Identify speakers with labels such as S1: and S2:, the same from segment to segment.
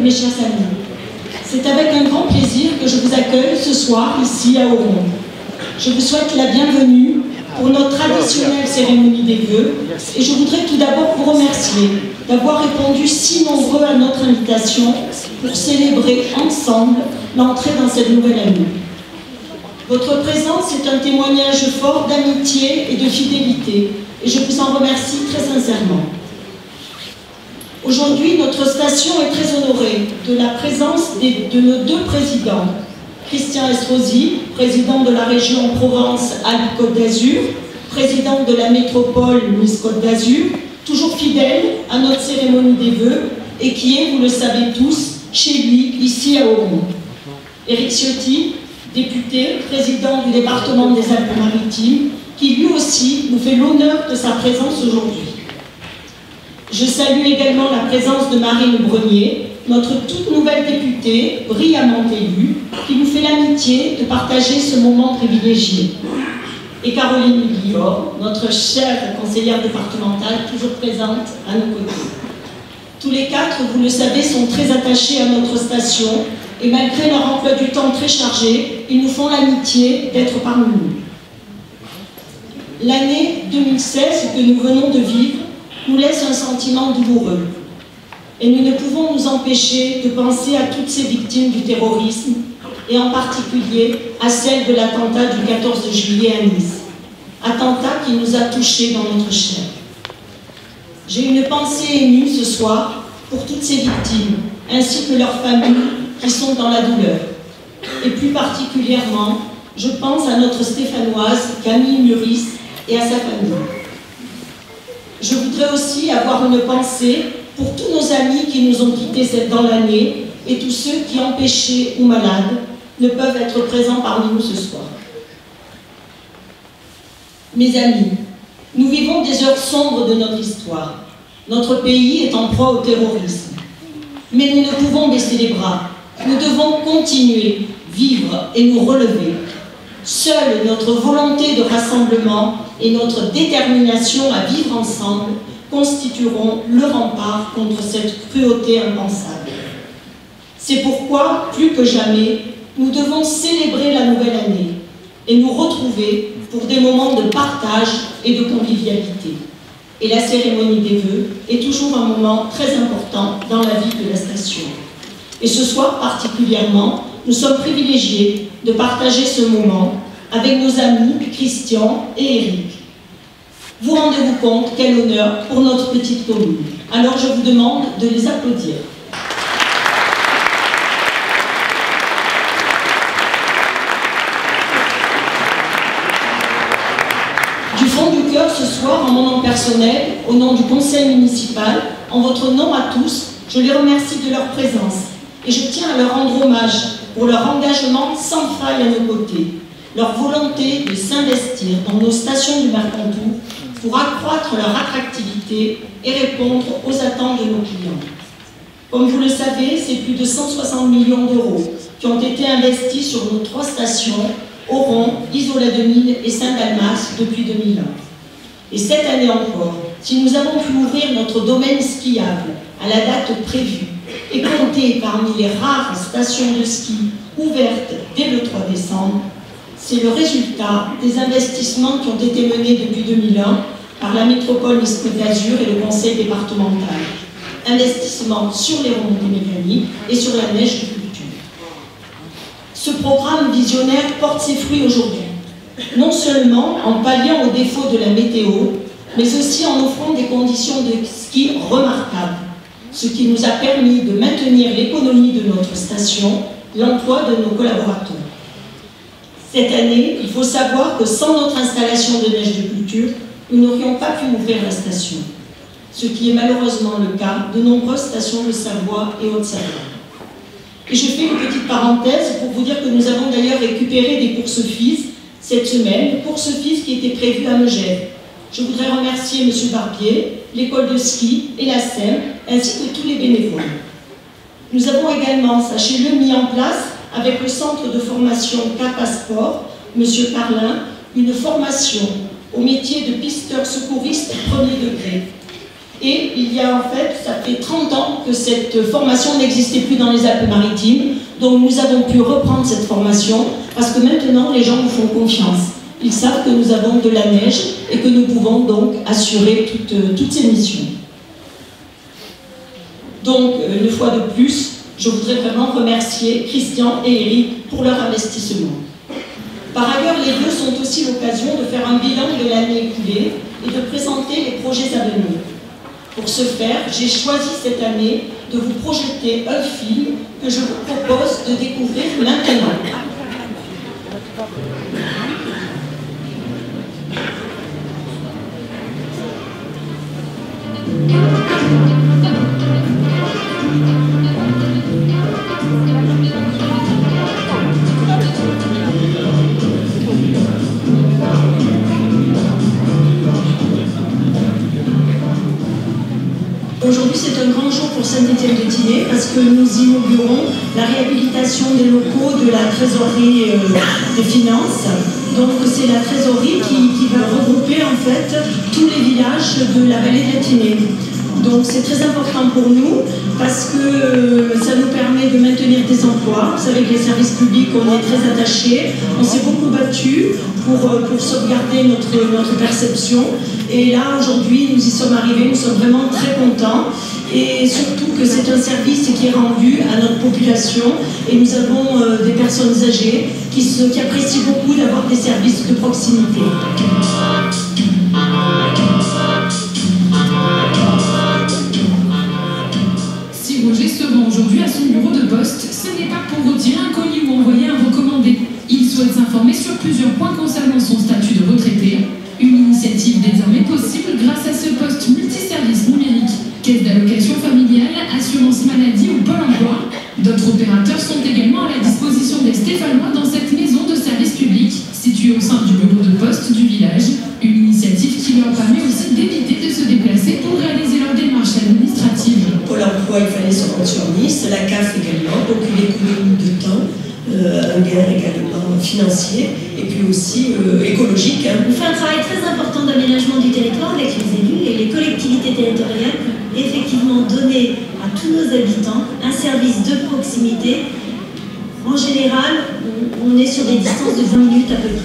S1: mes chers amis, c'est avec un grand plaisir que je vous accueille ce soir ici à Auron. Je vous souhaite la bienvenue pour notre traditionnelle cérémonie des vœux et je voudrais tout d'abord vous remercier d'avoir répondu si nombreux à notre invitation pour célébrer ensemble l'entrée dans cette nouvelle année. Votre présence est un témoignage fort d'amitié et de fidélité et je vous en remercie très sincèrement. Aujourd'hui, notre station est très honorée de la présence de nos deux présidents, Christian Estrosi, président de la région Provence-Alpes-Côte d'Azur, président de la métropole Nice-Côte d'Azur, toujours fidèle à notre cérémonie des vœux et qui est, vous le savez tous, chez lui, ici à Auron. Éric Ciotti, député, président du département des Alpes-Maritimes, qui lui aussi nous fait l'honneur de sa présence aujourd'hui. Je salue également la présence de Marine Brenier, notre toute nouvelle députée, brillamment élue, qui nous fait l'amitié de partager ce moment privilégié. Et Caroline Guillaume, notre chère conseillère départementale, toujours présente à nos côtés. Tous les quatre, vous le savez, sont très attachés à notre station et malgré leur emploi du temps très chargé, ils nous font l'amitié d'être parmi nous. L'année 2016 que nous venons de vivre nous laisse un sentiment douloureux. Et nous ne pouvons nous empêcher de penser à toutes ces victimes du terrorisme, et en particulier à celle de l'attentat du 14 juillet à Nice. Attentat qui nous a touchés dans notre chair. J'ai une pensée émue ce soir pour toutes ces victimes, ainsi que leurs familles qui sont dans la douleur. Et plus particulièrement, je pense à notre Stéphanoise Camille Muris et à sa famille. Je voudrais aussi avoir une pensée pour tous nos amis qui nous ont quittés dans l'année et tous ceux qui, empêchés ou malades, ne peuvent être présents parmi nous ce soir. Mes amis, nous vivons des heures sombres de notre histoire. Notre pays est en proie au terrorisme. Mais nous ne pouvons baisser les bras. Nous devons continuer, vivre et nous relever. Seule notre volonté de rassemblement et notre détermination à vivre ensemble constitueront le rempart contre cette cruauté impensable. C'est pourquoi, plus que jamais, nous devons célébrer la nouvelle année et nous retrouver pour des moments de partage et de convivialité. Et la cérémonie des vœux est toujours un moment très important dans la vie de la station. Et ce soir particulièrement, nous sommes privilégiés de partager ce moment avec nos amis Christian et Éric. Vous rendez-vous compte quel honneur pour notre petite commune. Alors je vous demande de les applaudir. Du fond du cœur ce soir, en mon nom personnel, au nom du conseil municipal, en votre nom à tous, je les remercie de leur présence et je tiens à leur rendre hommage pour leur engagement sans faille à nos côtés, leur volonté de s'investir dans nos stations du Mercantour pour accroître leur attractivité et répondre aux attentes de nos clients. Comme vous le savez, c'est plus de 160 millions d'euros qui ont été investis sur nos 3 stations, Auron, Isola-2000 et Saint-Dalmas depuis 2001. Et cette année encore, si nous avons pu ouvrir notre domaine skiable à la date prévue et compter parmi les rares stations de ski ouvertes dès le 3 décembre, c'est le résultat des investissements qui ont été menés depuis 2001 par la métropole Nice-Côte d'Azur et le conseil départemental. Investissements sur les remontées mécaniques et sur la neige de culture. Ce programme visionnaire porte ses fruits aujourd'hui, non seulement en palliant aux défauts de la météo, mais aussi en offrant des conditions de ski remarquables, ce qui nous a permis de maintenir l'économie de notre station, l'emploi de nos collaborateurs. Cette année, il faut savoir que sans notre installation de neige de culture, nous n'aurions pas pu ouvrir la station, ce qui est malheureusement le cas de nombreuses stations de Savoie et Haute-Savoie. Et je fais une petite parenthèse pour vous dire que nous avons d'ailleurs récupéré des courses FIS cette semaine, courses FIS qui étaient prévues à Megève. Je voudrais remercier M. Barbier, l'école de ski et la SEM, ainsi que tous les bénévoles. Nous avons également, sachez-le, mis en place avec le centre de formation Cap Sport, M. Carlin, une formation au métier de pisteur secouriste premier degré. Et il y a en fait, ça fait 30 ans que cette formation n'existait plus dans les Alpes-Maritimes. Donc nous avons pu reprendre cette formation parce que maintenant les gens nous font confiance. Ils savent que nous avons de la neige et que nous pouvons donc assurer toutes ces missions. Donc, une fois de plus, je voudrais vraiment remercier Christian et Eric pour leur investissement. Par ailleurs, les deux sont aussi l'occasion de faire un bilan de l'année écoulée et de présenter les projets à venir. Pour ce faire, j'ai choisi cette année de vous projeter un film que je vous propose de découvrir maintenant. Aujourd'hui, c'est un grand jour pour Saint-Étienne-de-Tinée parce que nous inaugurons la réhabilitation des locaux de la trésorerie des finances. Donc, c'est la trésorerie qui va regrouper en fait tous les villages de la vallée de la Tinée. Donc, c'est très important pour nous parce que ça nous permet de maintenir des emplois. Vous savez que les services publics, on est très attachés. On s'est beaucoup battu pour sauvegarder notre perception. Et là, aujourd'hui, nous y sommes arrivés, nous sommes vraiment très contents. Et surtout que c'est un service qui est rendu à notre population. Et nous avons des personnes âgées qui apprécient beaucoup d'avoir des services de proximité.
S2: Si Roger se rend aujourd'hui à son bureau de poste, ce n'est pas pour retirer un colis ou envoyer un recommandé. Il souhaite s'informer sur plusieurs points concernant son statut de retraité. Une initiative désormais possible grâce à ce poste multiservice numérique. Caisse d'allocation familiale, assurance maladie ou Pôle emploi. D'autres opérateurs sont également à la disposition des Stéphanois dans cette maison de service public située au sein du bureau de poste du village. Une initiative qui leur permet aussi d'éviter de se déplacer pour réaliser leurs démarches administratives.
S1: Pôle emploi, il fallait se rendre sur Nice, la CAF également, donc une économie de temps. Un gain également financier et puis aussi écologique.
S3: On fait un travail très important d'aménagement du territoire avec les élus et les collectivités territoriales pour effectivement donner à tous nos habitants un service de proximité. En général, on est sur des distances de 20 minutes à peu près.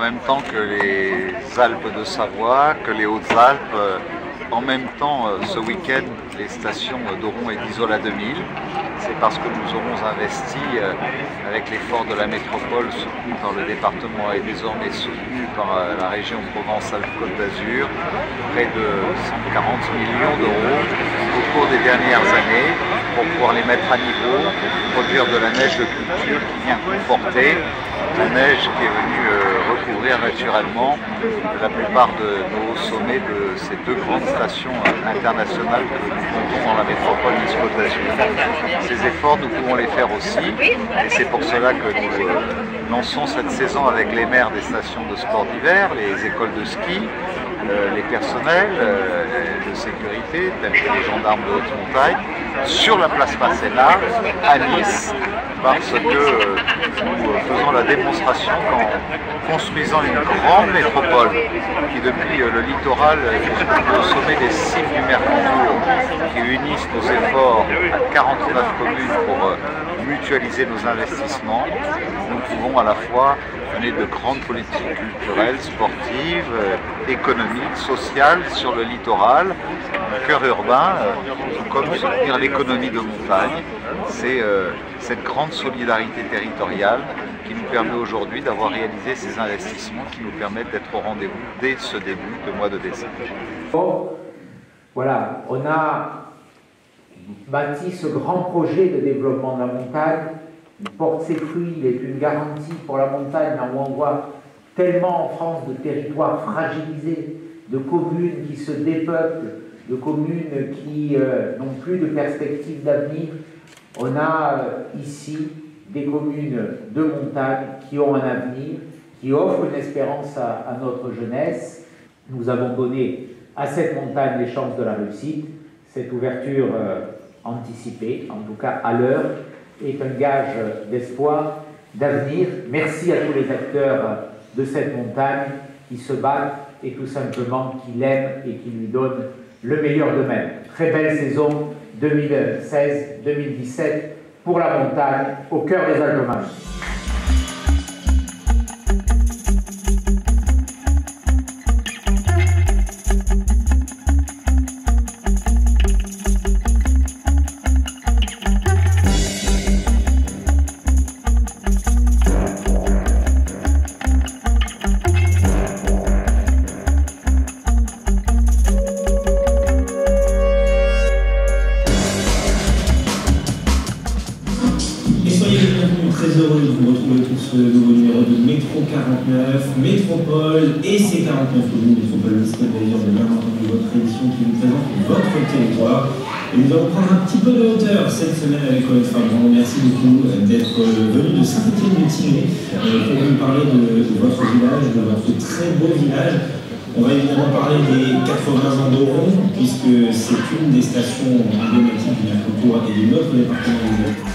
S4: même temps que les Alpes de Savoie, que les Hautes-Alpes. En même temps, ce week-end, les stations d'Oron et d'Isola 2000. C'est parce que nous aurons investi avec l'effort de la métropole soutenu par le département et désormais soutenu par la région Provence-Alpes-Côte d'Azur, près de 140 millions d'euros au cours des dernières années pour pouvoir les mettre à niveau, produire de la neige de culture qui vient conforter, de neige qui est venue recouvrir naturellement la plupart de nos sommets de ces deux grandes stations internationales que nous comptons dans la métropole Nice-Côte d'Azur. Ces efforts, nous pouvons les faire aussi, et c'est pour cela que nous lançons cette saison avec les maires des stations de sport d'hiver, les écoles de ski, les personnels de sécurité, tels que les gendarmes de haute montagne, sur la place Masséna, à Nice, parce que nous faisons la démonstration qu'en construisant une grande métropole qui depuis le littoral jusqu'au sommet des cimes du Mercantour, qui unissent nos efforts à 49 communes pour mutualiser nos investissements, nous pouvons à la fois mener de grandes politiques culturelles, sportives, économiques, sociales sur le littoral, le cœur urbain, tout comme soutenir l'économie de montagne. C'est cette grande solidarité territoriale qui nous permet aujourd'hui d'avoir réalisé ces investissements qui nous permettent d'être au rendez-vous dès ce début de mois de décembre.
S5: Voilà, on a bâti ce grand projet de développement de la montagne. Il porte ses fruits, il est une garantie pour la montagne, là où on voit tellement en France de territoires fragilisés, de communes qui se dépeuplent, de communes qui n'ont plus de perspective d'avenir. On a ici des communes de montagne qui ont un avenir, qui offrent une espérance à notre jeunesse. Nous avons donné à cette montagne les chances de la réussite. Cette ouverture anticipée, en tout cas à l'heure, est un gage d'espoir, d'avenir. Merci à tous les acteurs de cette montagne qui se battent et tout simplement qui l'aiment et qui lui donnent le meilleur d'eux-mêmes. Très belle saison 2016-2017 pour la montagne au cœur des Alpes-Maritimes.
S6: Très heureux de vous retrouver pour ce nouveau numéro de Métro 49, Métropole et ces 49 communes, Métropole Nice-Côte d'Azur, de bien entendu votre émission qui nous présente votre territoire. Et nous allons prendre un petit peu de hauteur cette semaine avec Colette Fabrand. Merci beaucoup d'être venu de Saint-Étienne-du-Tillé pour nous parler de votre village, de votre très beau village. On va évidemment parler des 80 ans d'Oron, puisque c'est une des stations emblématiques du Mercantour et de notre département des Alpes.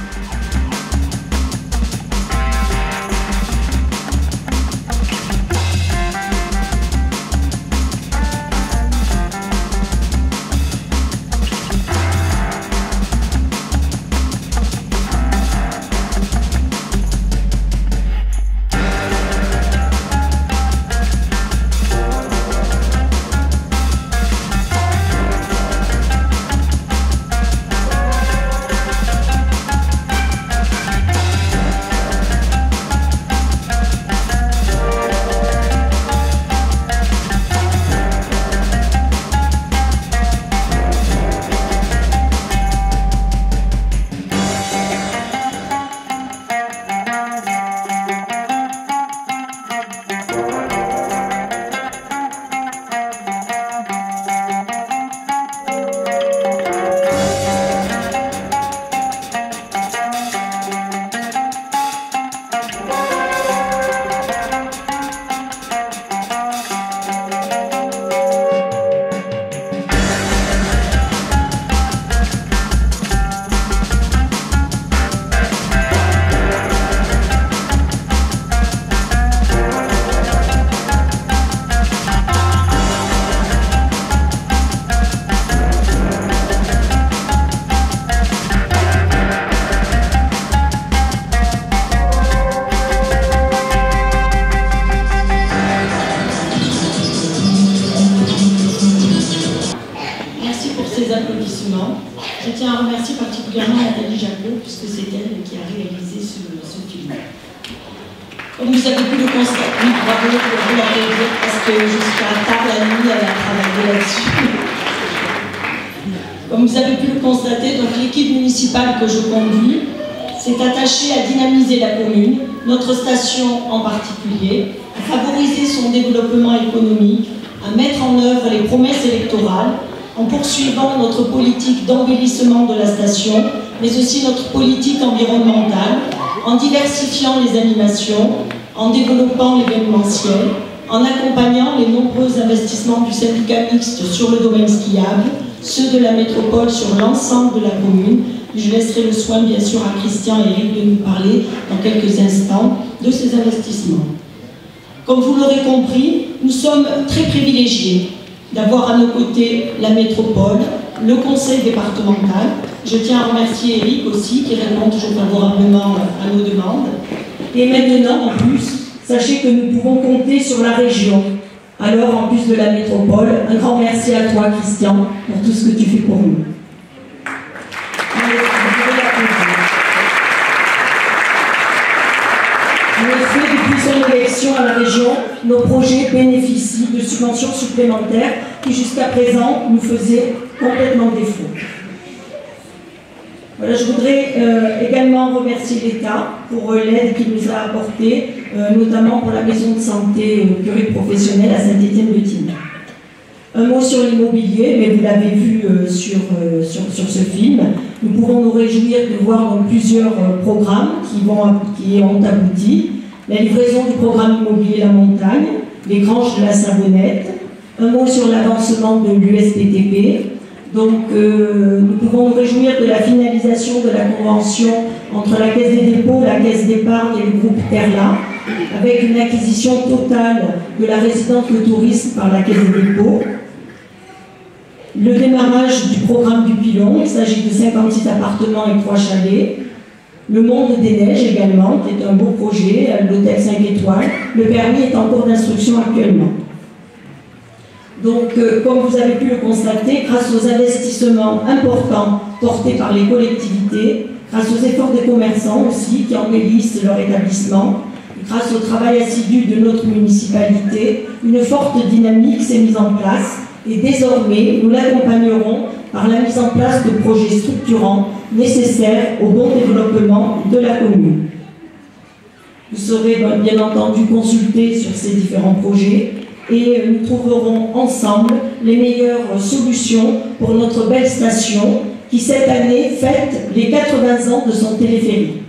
S1: applaudissements. Je tiens à remercier particulièrement Nathalie Jacot, puisque c'est elle qui a réalisé ce film. Comme vous avez pu le constater, oui, bravo, vous l'applaudir, parce que jusqu'à tard la nuit, elle a travaillé là-dessus. Comme vous avez pu le constater, donc l'équipe municipale que je conduis s'est attachée à dynamiser la commune, notre station en particulier, à favoriser son développement économique, à mettre en œuvre les promesses électorales, en poursuivant notre politique d'embellissement de la station, mais aussi notre politique environnementale, en diversifiant les animations, en développant l'événementiel, en accompagnant les nombreux investissements du syndicat mixte sur le domaine skiable, ceux de la métropole sur l'ensemble de la commune. Je laisserai le soin, bien sûr, à Christian et Eric de nous parler dans quelques instants de ces investissements. Comme vous l'aurez compris, nous sommes très privilégiés d'avoir à nos côtés la métropole, le conseil départemental. Je tiens à remercier Eric aussi, qui répond toujours favorablement à nos demandes. Et maintenant, en plus, sachez que nous pouvons compter sur la région. Alors, en plus de la métropole, un grand merci à toi, Christian, pour tout ce que tu fais pour nous. En effet, depuis son élection à la région, nos projets bénéficient de subventions supplémentaires qui, jusqu'à présent, nous faisaient complètement défaut. Voilà, je voudrais également remercier l'État pour l'aide qu'il nous a apportée, notamment pour la maison de santé pluriprofessionnelle à Saint-Étienne-de-Tignes. Un mot sur l'immobilier, mais vous l'avez vu sur ce film. Nous pouvons nous réjouir de voir dans plusieurs programmes qui ont abouti. La livraison du programme immobilier La Montagne, les Granges de la Savonnette, un mot sur l'avancement de l'USPTP. Donc, nous pouvons nous réjouir de la finalisation de la convention entre la Caisse des dépôts, la Caisse d'épargne et le groupe Terla, avec une acquisition totale de la résidence de tourisme par la Caisse des dépôts. Le démarrage du programme du Pilon, il s'agit de 56 appartements et 3 chalets. Le Monde des Neiges également, qui est un beau projet, l'hôtel 5 étoiles. Le permis est en cours d'instruction actuellement. Donc, comme vous avez pu le constater, grâce aux investissements importants portés par les collectivités, grâce aux efforts des commerçants aussi qui embellissent leur établissement, grâce au travail assidu de notre municipalité, une forte dynamique s'est mise en place et désormais, nous l'accompagnerons par la mise en place de projets structurants nécessaires au bon développement de la commune. Vous serez bien entendu consultés sur ces différents projets et nous trouverons ensemble les meilleures solutions pour notre belle station qui cette année fête les 80 ans de son téléphérique.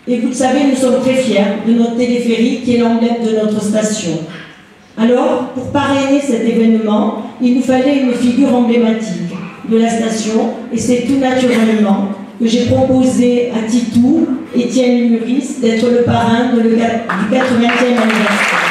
S1: Et vous le savez, nous sommes très fiers de notre téléphérique qui est l'emblème de notre station. Alors, pour parrainer cet événement, il nous fallait une figure emblématique de la station et c'est tout naturellement que j'ai proposé à Titou, Étienne Muris, d'être le parrain du 80e anniversaire.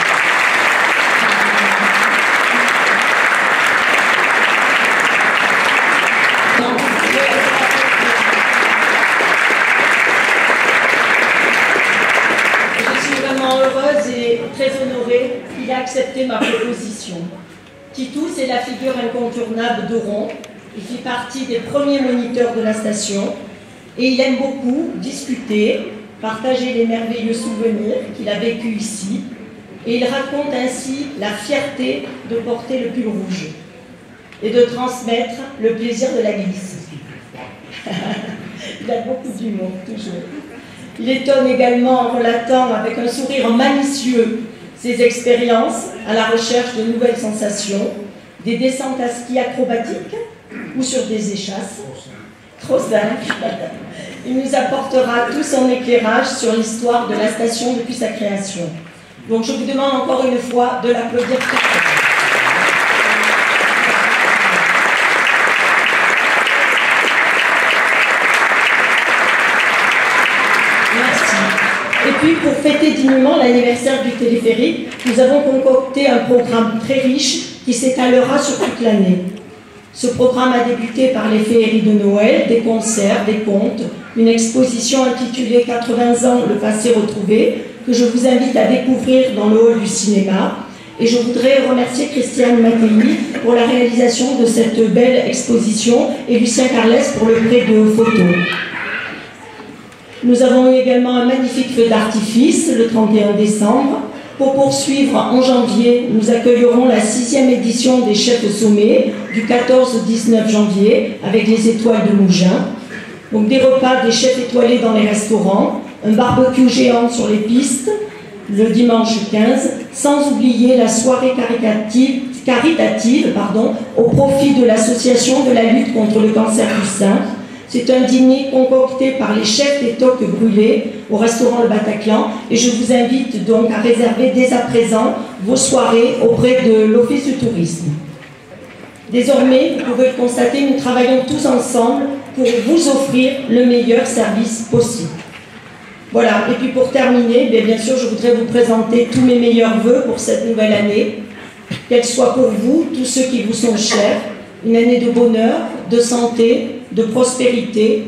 S1: Très honoré, il a accepté ma proposition. Titou, c'est la figure incontournable d'Oron. Il fait partie des premiers moniteurs de la station et il aime beaucoup discuter, partager les merveilleux souvenirs qu'il a vécus ici et il raconte ainsi la fierté de porter le pull rouge et de transmettre le plaisir de la glisse. Il a beaucoup d'humour, toujours. Il étonne également en relatant avec un sourire malicieux ses expériences à la recherche de nouvelles sensations, des descentes à ski acrobatiques ou sur des échasses. Trop simple. Il nous apportera tout son éclairage sur l'histoire de la station depuis sa création. Donc je vous demande encore une fois de l'applaudir très fort. Et puis, pour fêter dignement l'anniversaire du téléphérique, nous avons concocté un programme très riche qui s'étalera sur toute l'année. Ce programme a débuté par les féeries de Noël, des concerts, des contes, une exposition intitulée 80 ans, le passé retrouvé, que je vous invite à découvrir dans le hall du cinéma, Et je voudrais remercier Christiane Mattei pour la réalisation de cette belle exposition et Lucien Carles pour le prêt de photos. Nous avons eu également un magnifique feu d'artifice le 31 décembre. Pour poursuivre, en janvier, nous accueillerons la 6e édition des Chefs au Sommet du 14 au 19 janvier avec les étoiles de Mougins. Donc des repas des chefs étoilés dans les restaurants, un barbecue géant sur les pistes le dimanche 15, sans oublier la soirée caritative au profit de l'association de la lutte contre le cancer du sein. C'est un dîner concocté par les chefs des toques brûlés au restaurant Le Bataclan et je vous invite donc à réserver dès à présent vos soirées auprès de l'Office du tourisme. Désormais, vous pouvez le constater, nous travaillons tous ensemble pour vous offrir le meilleur service possible. Voilà, et puis pour terminer, bien sûr, je voudrais vous présenter tous mes meilleurs vœux pour cette nouvelle année, qu'elle soit pour vous, tous ceux qui vous sont chers, une année de bonheur, de santé, de prospérité.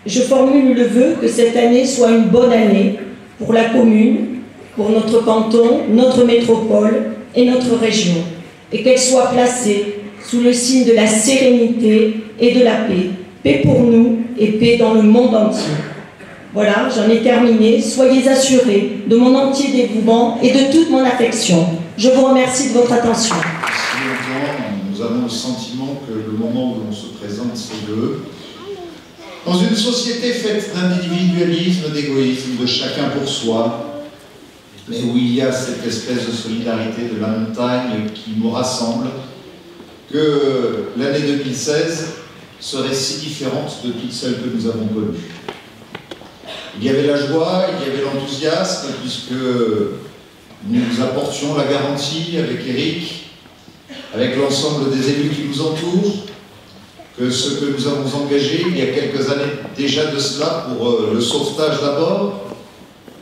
S1: Je formule le vœu que cette année soit une bonne année pour la commune, pour notre canton, notre métropole et notre région, et qu'elle soit placée sous le signe de la sérénité et de la paix. Paix pour nous et paix dans le monde entier. Voilà, j'en ai terminé. Soyez assurés de mon entier dévouement et de toute mon affection. Je vous remercie de votre attention.
S7: Si longtemps, nous avons le sentiment que le moment où l'on se présente, c'est vœux. Dans une société faite d'individualisme, d'égoïsme, de chacun pour soi, mais où il y a cette espèce de solidarité de la montagne qui nous rassemble, que l'année 2016 serait si différente de toutes celles que nous avons connues. Il y avait la joie, il y avait l'enthousiasme, puisque nous apportions la garantie avec Eric, avec l'ensemble des élus qui nous entourent, que ce que nous avons engagé il y a quelques années déjà de cela pour le sauvetage d'abord,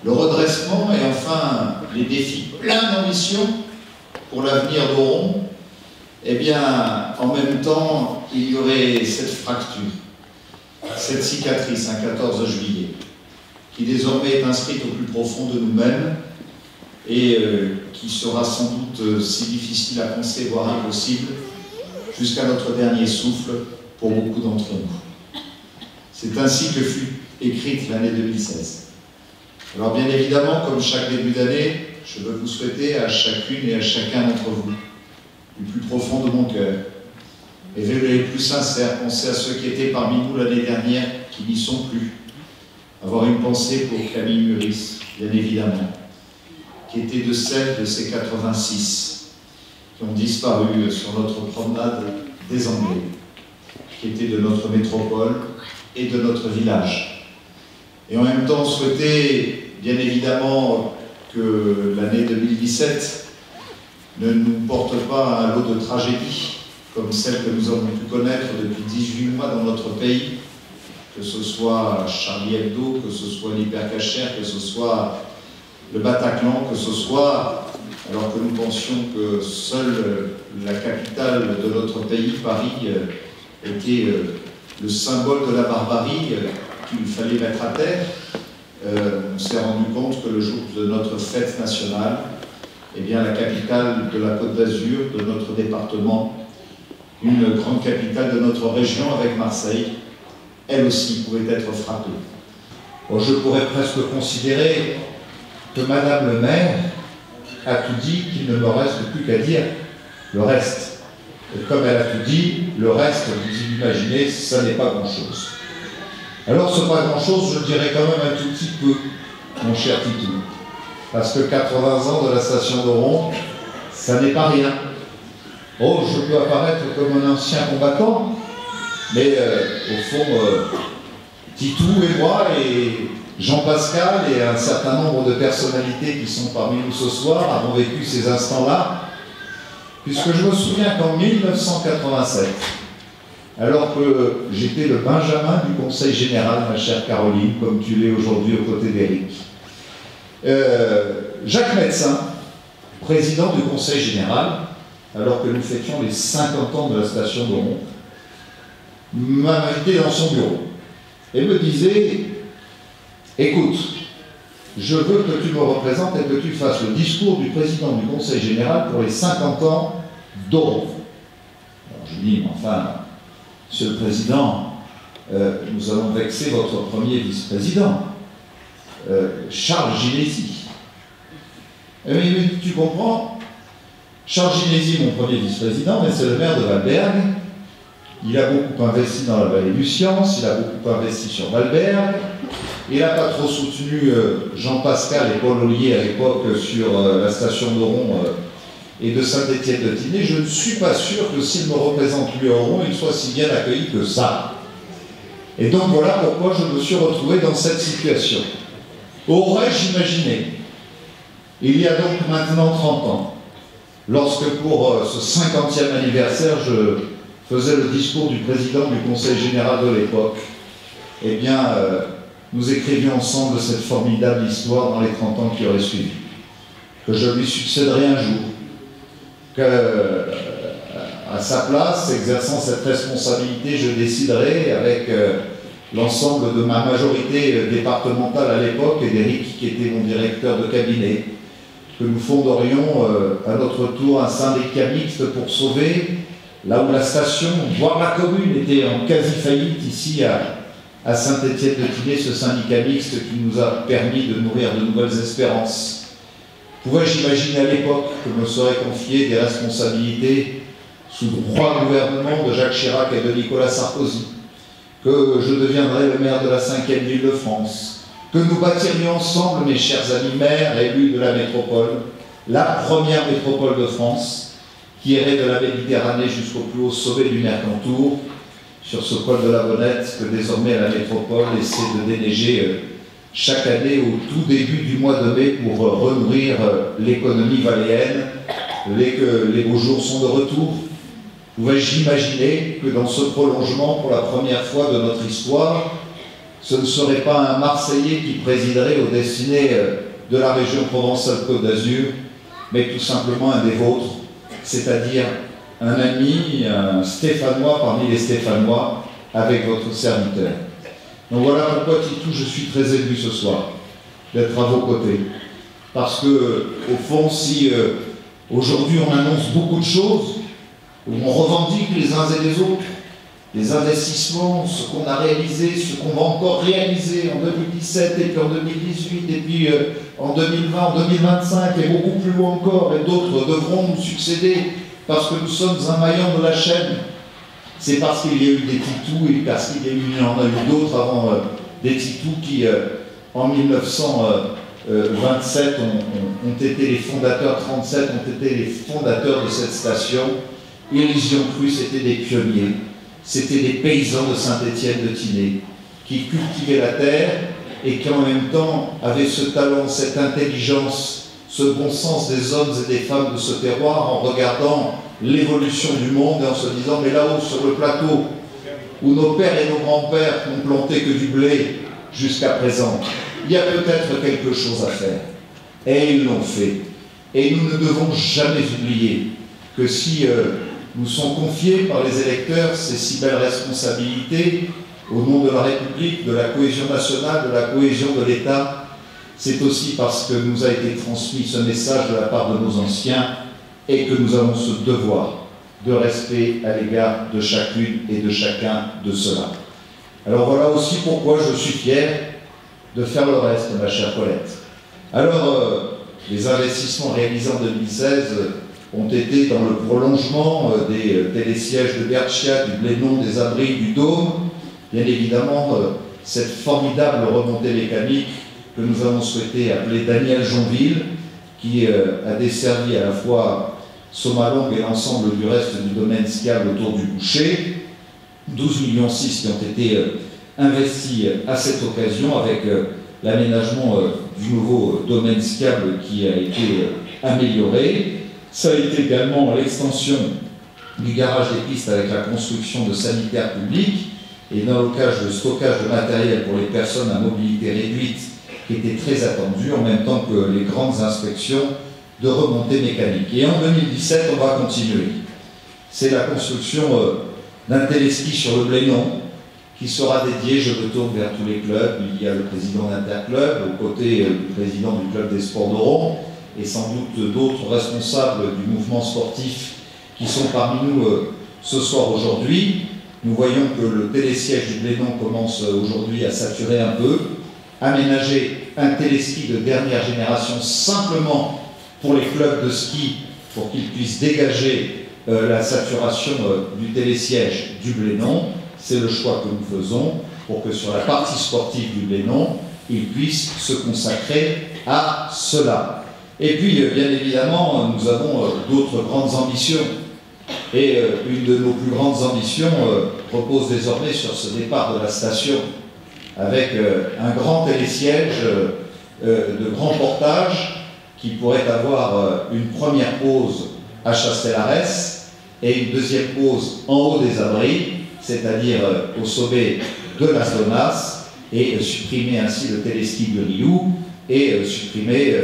S7: le redressement et enfin les défis pleins d'ambition pour l'avenir d'Oron, eh bien, en même temps, il y aurait cette fracture, cette cicatrice, un 14 juillet, qui désormais est inscrite au plus profond de nous-mêmes et qui sera sans doute si difficile à penser, voire impossible, jusqu'à notre dernier souffle pour beaucoup d'entre nous. C'est ainsi que fut écrite l'année 2016. Alors bien évidemment, comme chaque début d'année, je veux vous souhaiter à chacune et à chacun d'entre vous, du plus profond de mon cœur, et vers les plus sincères, penser à ceux qui étaient parmi nous l'année dernière, qui n'y sont plus, avoir une pensée pour Camille Muris, bien évidemment, qui était de celle de ces 86 qui ont disparu sur notre promenade des Anglais, qui était de notre métropole et de notre village. Et en même temps souhaiter, bien évidemment, que l'année 2017 ne nous porte pas un lot de tragédies comme celle que nous avons pu connaître depuis 18 mois dans notre pays, que ce soit Charlie Hebdo, que ce soit l'Hypercacher, que ce soit le Bataclan, que ce soit, alors que nous pensions que seule la capitale de notre pays, Paris, était le symbole de la barbarie qu'il fallait mettre à terre, on s'est rendu compte que le jour de notre fête nationale, eh bien, la capitale de la Côte d'Azur, de notre département, une grande capitale de notre région avec Marseille, elle aussi pouvait être frappée. Bon, je pourrais presque considérer que Madame le maire a tout dit, qu'il ne me reste plus qu'à dire le reste. Et comme elle a tout dit, le reste, vous imaginez, ça n'est pas grand-chose. Alors ce pas grand-chose, je dirais quand même un tout petit peu, mon cher Titou. Parce que 80 ans de la station d'Oron, ça n'est pas rien. Oh, je peux apparaître comme un ancien combattant, mais au fond, Titou et moi, et Jean-Pascal et un certain nombre de personnalités qui sont parmi nous ce soir avons vécu ces instants-là, puisque je me souviens qu'en 1987, alors que j'étais le Benjamin du Conseil Général, ma chère Caroline, comme tu l'es aujourd'hui aux côtés d'Éric, Jacques Médecin, président du Conseil Général, alors que nous fêtions les 50 ans de la station d'Oron, m'a invité dans son bureau et me disait « Écoute, je veux que tu me représentes et que tu fasses le discours du président du Conseil général pour les 50 ans d'Oron. Alors je dis, mais enfin, Monsieur le Président, nous allons vexer votre premier vice-président, Charles Ginesy. Mais tu comprends, Charles Ginesy, mon premier vice-président, c'est le maire de Valberg. Il a beaucoup investi dans la vallée du Science, il a beaucoup investi sur Valberg. Il n'a pas trop soutenu Jean Pascal et Paul Ollier à l'époque sur la station d'Oron et de Saint-Étienne-de-Tinée. Je ne suis pas sûr que s'il me représente lui à Oron, il soit si bien accueilli que ça. Et donc voilà pourquoi je me suis retrouvé dans cette situation. Aurais-je imaginé, il y a donc maintenant 30 ans, lorsque pour ce 50e anniversaire, je faisais le discours du président du Conseil général de l'époque, eh bien, nous écrivions ensemble cette formidable histoire dans les 30 ans qui auraient suivi. Que je lui succéderai un jour, qu'à sa place, exerçant cette responsabilité, je déciderai avec l'ensemble de ma majorité départementale à l'époque, et d'Éric qui était mon directeur de cabinet, que nous fonderions à notre tour un syndicat mixte pour sauver, là où la station, voire la commune, était en quasi-faillite ici à Saint-Étienne-de-Tinée, ce syndicat mixte qui nous a permis de nourrir de nouvelles espérances. Pouvais-je imaginer à l'époque que me seraient confiées des responsabilités sous trois gouvernements de Jacques Chirac et de Nicolas Sarkozy, que je deviendrais le maire de la 5e ville de France, que nous bâtirions ensemble, mes chers amis maires élus de la métropole, la première métropole de France, qui irait de la Méditerranée jusqu'au plus haut sommet du Mercantour, sur ce col de la Bonnette que désormais la métropole essaie de déneiger chaque année au tout début du mois de mai pour renourrir l'économie valléenne. Les beaux jours sont de retour. Pouvais-je imaginer que dans ce prolongement, pour la première fois de notre histoire, ce ne serait pas un Marseillais qui présiderait aux destinées de la région Provence-Alpes-Côte d'Azur, mais tout simplement un des vôtres, c'est-à-dire un ami, un Stéphanois parmi les Stéphanois, avec votre serviteur. Donc voilà pourquoi, Titou, je suis très ému ce soir d'être à vos côtés. Parce que, au fond, si aujourd'hui on annonce beaucoup de choses, où on revendique les uns et les autres, les investissements, ce qu'on a réalisé, ce qu'on va encore réaliser en 2017, et puis en 2018, et puis en 2020, en 2025, et beaucoup plus loin encore, et d'autres devront nous succéder, parce que nous sommes un maillon de la chaîne. C'est parce qu'il y a eu des Titous et parce qu'il y en a eu d'autres avant des Titous qui, en 1927, ont été les fondateurs, 37 ont été les fondateurs de cette station. Ils y ont cru, c'était des pionniers. C'était des paysans de Saint-Étienne-de-Tinée qui cultivaient la terre et qui en même temps avaient ce talent, cette intelligence, ce bon sens des hommes et des femmes de ce terroir en regardant l'évolution du monde et en se disant mais là-haut sur le plateau où nos pères et nos grands-pères n'ont planté que du blé jusqu'à présent, il y a peut-être quelque chose à faire. Et ils l'ont fait. Et nous ne devons jamais oublier que si nous sont confiés par les électeurs ces si belles responsabilités au nom de la République, de la cohésion nationale, de la cohésion de l'État, c'est aussi parce que nous a été transmis ce message de la part de nos anciens et que nous avons ce devoir de respect à l'égard de chacune et de chacun de ceux-là. Alors voilà aussi pourquoi je suis fier de faire le reste, ma chère Colette. Alors, les investissements réalisés en 2016 ont été dans le prolongement des télésièges de Berchia, du Blénon, des abris, du Dôme, bien évidemment cette formidable remontée mécanique que nous avons souhaité appeler Daniel Jonville, qui a desservi à la fois Somalong et l'ensemble du reste du domaine skiable autour du Boucher, 12,6 millions qui ont été investis à cette occasion avec l'aménagement du nouveau domaine skiable qui a été amélioré. Ça a été également l'extension du garage des pistes avec la construction de sanitaires publics et d'un locage de stockage de matériel pour les personnes à mobilité réduite qui était très attendu, en même temps que les grandes inspections de remontée mécanique. Et en 2017, on va continuer. C'est la construction d'un téléski sur le Blénon, qui sera dédié, je me tourne vers tous les clubs, il y a le président d'Interclub, aux côtés du président du club des sports d'Oron, et sans doute d'autres responsables du mouvement sportif qui sont parmi nous ce soir aujourd'hui. Nous voyons que le télésiège du Blénon commence aujourd'hui à saturer un peu. Aménager un téléski de dernière génération simplement pour les clubs de ski, pour qu'ils puissent dégager la saturation du télésiège du Blénon, c'est le choix que nous faisons pour que sur la partie sportive du Blénon, ils puissent se consacrer à cela. Et puis, bien évidemment, nous avons d'autres grandes ambitions. Et une de nos plus grandes ambitions repose désormais sur ce départ de la station, avec un grand télésiège de grand portage qui pourrait avoir une première pause à Chastelarès et une deuxième pause en haut des abris, c'est-à-dire au sommet de Las Donas, et supprimer ainsi le téléski de Rioux et supprimer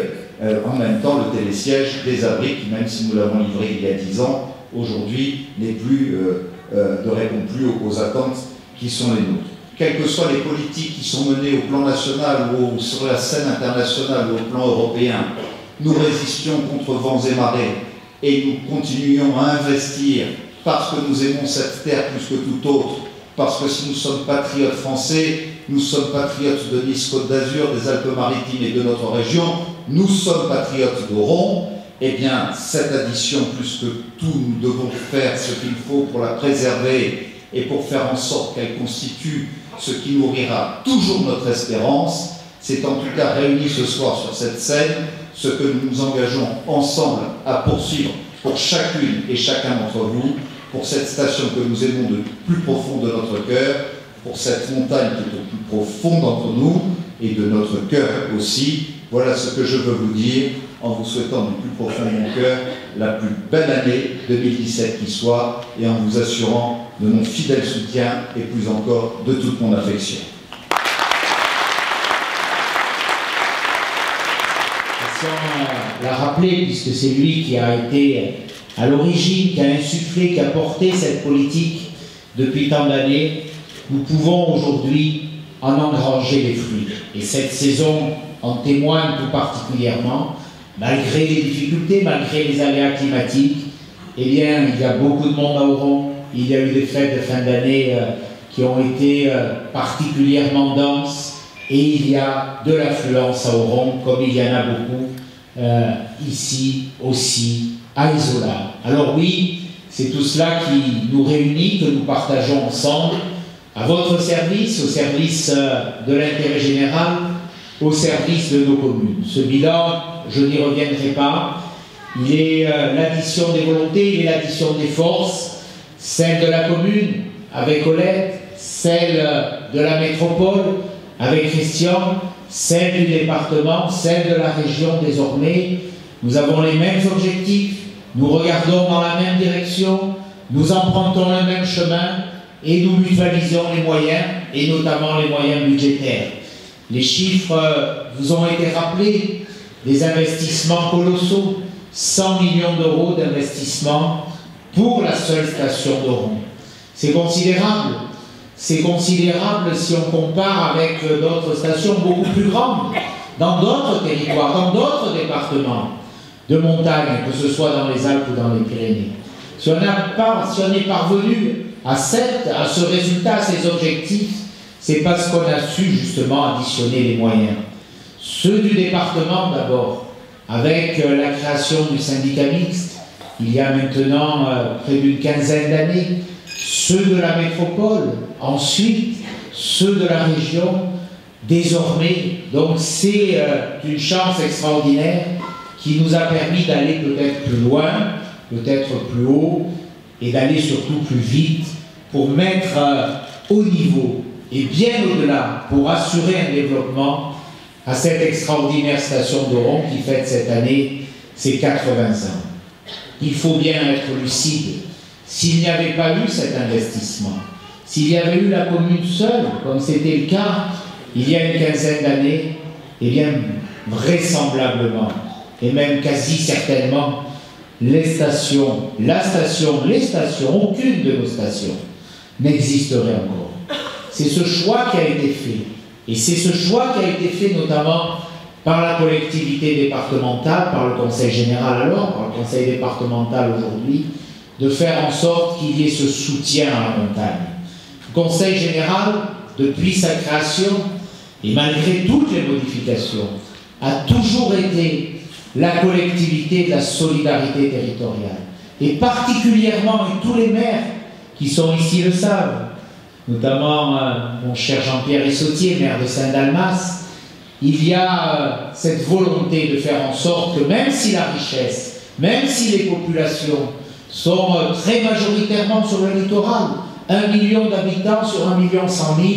S7: en même temps le télésiège des abris qui, même si nous l'avons livré il y a 10 ans, aujourd'hui ne répond plus aux attentes qui sont les nôtres. Quelles que soient les politiques qui sont menées au plan national ou sur la scène internationale ou au plan européen, nous résistions contre vents et marées et nous continuons à investir parce que nous aimons cette terre plus que tout autre, parce que si nous sommes patriotes français, nous sommes patriotes de Nice, Côte d'Azur, des Alpes-Maritimes et de notre région, nous sommes patriotes d'Oron. Eh bien, cette addition, plus que tout, nous devons faire ce qu'il faut pour la préserver et pour faire en sorte qu'elle constitue ce qui nourrira toujours notre espérance. C'est en tout cas réuni ce soir sur cette scène ce que nous nous engageons ensemble à poursuivre pour chacune et chacun d'entre vous, pour cette station que nous aimons du plus profond de notre cœur, pour cette montagne qui est au plus profond d'entre nous et de notre cœur aussi. Voilà ce que je veux vous dire en vous souhaitant du plus profond de mon cœur la plus belle année 2017 qui soit et en vous assurant de mon fidèle soutien et plus encore de toute mon affection.
S5: Sans l'a rappelé, puisque c'est lui qui a été à l'origine, qui a insufflé, qui a porté cette politique depuis tant d'années, nous pouvons aujourd'hui en engranger les fruits. Et cette saison en témoigne tout particulièrement, malgré les difficultés, malgré les aléas climatiques. Eh bien, il y a beaucoup de monde à Oron, il y a eu des fêtes de fin d'année qui ont été particulièrement denses, et il y a de l'affluence à Oron, comme il y en a beaucoup ici aussi, à Isola. Alors oui, c'est tout cela qui nous réunit, que nous partageons ensemble, à votre service, au service de l'intérêt général, au service de nos communes. Ce bilan, je n'y reviendrai pas, il est l'addition des volontés, il est l'addition des forces, celle de la commune avec Colette, celle de la métropole avec Christian, celle du département, celle de la région désormais. Nous avons les mêmes objectifs, nous regardons dans la même direction, nous empruntons le même chemin et nous mutualisons les moyens, et notamment les moyens budgétaires. Les chiffres vous ont été rappelés, des investissements colossaux, 100 millions d'euros d'investissement pour la seule station d'Oron. C'est considérable. C'est considérable si on compare avec d'autres stations beaucoup plus grandes, dans d'autres territoires, dans d'autres départements de montagne, que ce soit dans les Alpes ou dans les Pyrénées. Si on est parvenu à ce résultat, à ces objectifs, c'est parce qu'on a su justement additionner les moyens. Ceux du département d'abord, avec la création du syndicat mixte, il y a maintenant près d'une quinzaine d'années, ceux de la métropole, ensuite ceux de la région, désormais. Donc c'est une chance extraordinaire qui nous a permis d'aller peut-être plus loin, peut-être plus haut, et d'aller surtout plus vite pour mettre au niveau et bien au-delà, pour assurer un développement à cette extraordinaire station d'Oron qui fête cette année ses 80 ans. Il faut bien être lucide. S'il n'y avait pas eu cet investissement, s'il y avait eu la commune seule, comme c'était le cas il y a une quinzaine d'années, eh bien, vraisemblablement, et même quasi certainement, les stations, aucune de nos stations n'existerait encore. C'est ce choix qui a été fait. Et c'est ce choix qui a été fait notamment par la collectivité départementale, par le conseil général alors, par le conseil départemental aujourd'hui, de faire en sorte qu'il y ait ce soutien à la montagne. Le conseil général, depuis sa création, et malgré toutes les modifications, a toujours été la collectivité de la solidarité territoriale. Et particulièrement, et tous les maires qui sont ici le savent, notamment mon cher Jean-Pierre Issautier, maire de Saint-Dalmas, il y a cette volonté de faire en sorte que même si la richesse, même si les populations sont très majoritairement sur le littoral, 1 million d'habitants sur 1 100 000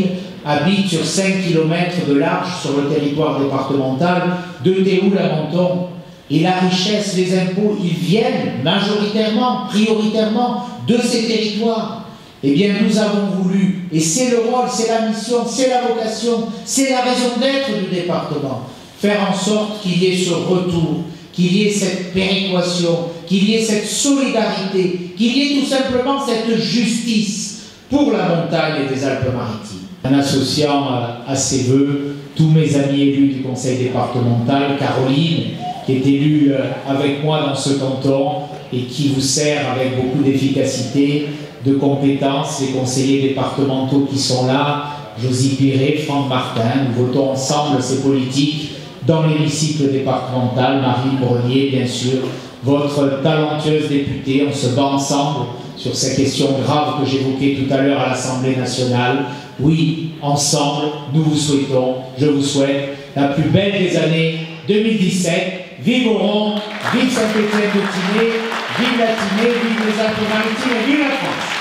S5: habitent sur 5 km de large sur le territoire départemental de Théoul-à-Menton. Et la richesse, les impôts, ils viennent majoritairement, prioritairement de ces territoires. Eh bien, nous avons voulu, et c'est le rôle, c'est la mission, c'est la vocation, c'est la raison d'être du département, faire en sorte qu'il y ait ce retour, qu'il y ait cette péréquation, qu'il y ait cette solidarité, qu'il y ait tout simplement cette justice pour la montagne et des Alpes-Maritimes. En associant à ses voeux tous mes amis élus du conseil départemental, Caroline, qui est élue avec moi dans ce canton et qui vous sert avec beaucoup d'efficacité, de compétences, les conseillers départementaux qui sont là, Josie Piré, Franck Martin, nous votons ensemble ces politiques dans l'hémicycle départemental, Marie Brenier, bien sûr, votre talentueuse députée, on se bat ensemble sur ces questions graves que j'évoquais tout à l'heure à l'Assemblée nationale. Oui, ensemble, nous vous souhaitons, je vous souhaite la plus belle des années 2017. Vive Oron, vive Saint-Étienne-de-Tinée, vive la Tinée, vive les Alpes-Maritimes et vive la France.